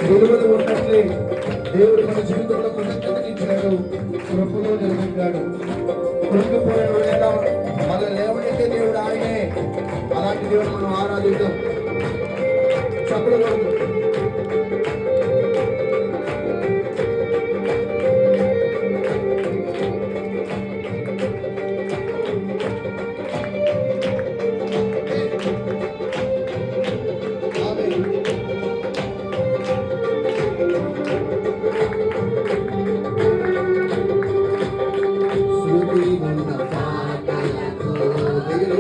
విలువలు ఉన్నట్లే దేవుడు మన జీవితంలో కృతజ్ఞతనిచ్చాడు, కృపలో నిలబెట్టాడు. కృంగిపోయిన వేళ మన లేవనైతే దేవుడు ఆయనే. అలాంటి దేవుడు మనం ఆరాధిద్దాం. చెప్పకూడదు. శృతి ఉన్న